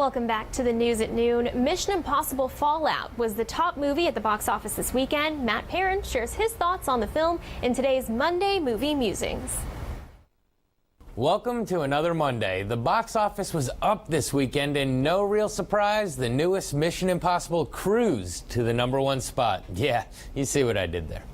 Welcome back to the news at noon. Mission Impossible Fallout was the top movie at the box office this weekend. Matt Perrin shares his thoughts on the film in today's Monday Movie Musings. Welcome to another Monday. The box office was up this weekend, and no real surprise, the newest Mission Impossible cruised to the #1 spot. Yeah, you see what I did there.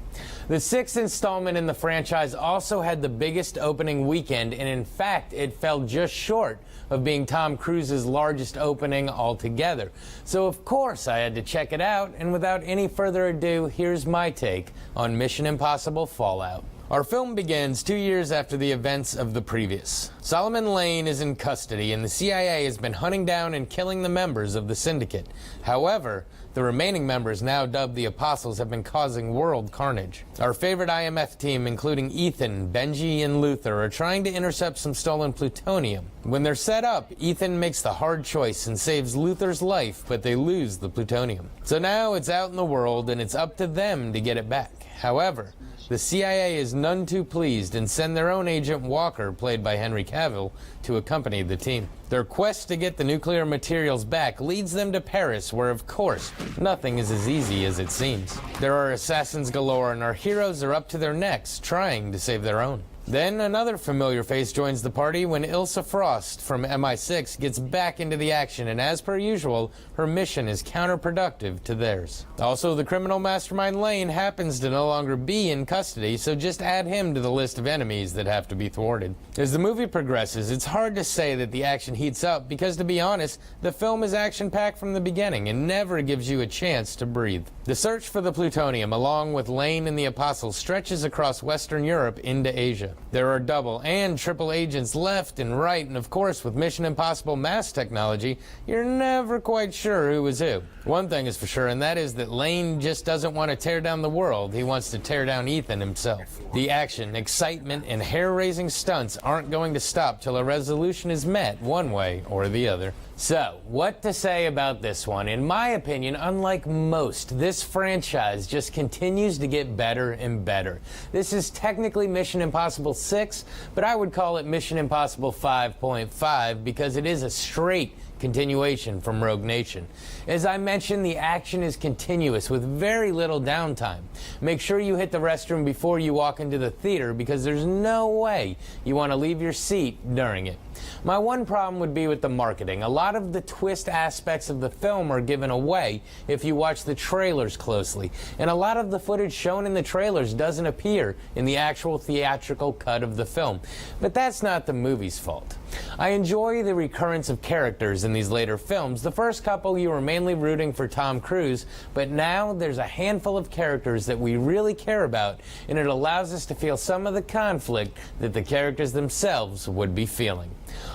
The sixth installment in the franchise also had the biggest opening weekend, and in fact, it fell just short of being Tom Cruise's largest opening altogether. So of course I had to check it out, and without any further ado, here's my take on Mission Impossible Fallout. Our film begins 2 years after the events of the previous. Solomon Lane is in custody, and the CIA has been hunting down and killing the members of the syndicate. However, the remaining members, now dubbed the Apostles, have been causing world carnage. Our favorite IMF team, including Ethan, Benji, and Luther, are trying to intercept some stolen plutonium. When they're set up, Ethan makes the hard choice and saves Luther's life, but they lose the plutonium. So now it's out in the world, and it's up to them to get it back. However, the CIA is none too pleased and send their own agent Walker, played by Henry Cavill, to accompany the team. Their quest to get the nuclear materials back leads them to Paris, where, of course, nothing is as easy as it seems. There are assassins galore, and our heroes are up to their necks trying to save their own. Then another familiar face joins the party when Ilsa Frost from MI6 gets back into the action, and as per usual, her mission is counterproductive to theirs. Also, the criminal mastermind Lane happens to no longer be in custody, so just add him to the list of enemies that have to be thwarted. As the movie progresses, it's hard to say that the action heats up because, to be honest, the film is action-packed from the beginning and never gives you a chance to breathe. The search for the plutonium, along with Lane and the Apostles, stretches across Western Europe into Asia. There are double and triple agents left and right, and of course, with Mission Impossible mass technology, you're never quite sure who is who. One thing is for sure, and that is that Lane just doesn't want to tear down the world. He wants to tear down Ethan himself. The action, excitement, and hair-raising stunts aren't going to stop till a resolution is met one way or the other. So, what to say about this one? In my opinion, unlike most, this franchise just continues to get better and better. This is technically Mission Impossible 6, but I would call it Mission Impossible 5.5 because it is a straight continuation from Rogue Nation. As I mentioned, the action is continuous with very little downtime. Make sure you hit the restroom before you walk into the theater because there's no way you want to leave your seat during it. My one problem would be with the marketing. A lot of the twist aspects of the film are given away if you watch the trailers closely, and a lot of the footage shown in the trailers doesn't appear in the actual theatrical cut of the film. But that's not the movie's fault. I enjoy the recurrence of characters in these later films. The first couple you were mainly rooting for Tom Cruise, but now there's a handful of characters that we really care about, and it allows us to feel some of the conflict that the characters themselves would be feeling.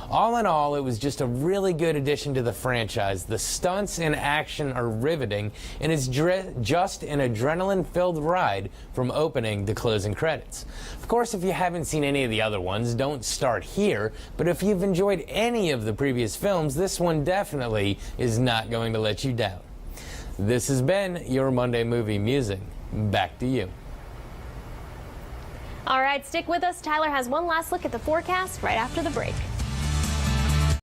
All in all, it was just a really good addition to the franchise. The stunts and action are riveting, and it's just an adrenaline-filled ride from opening to closing credits. Of course, if you haven't seen any of the other ones, don't start here, but if you've enjoyed any of the previous films, this one definitely is not going to let you down. This has been your Monday Movie Musing. Back to you. All right, stick with us. Tyler has one last look at the forecast right after the break.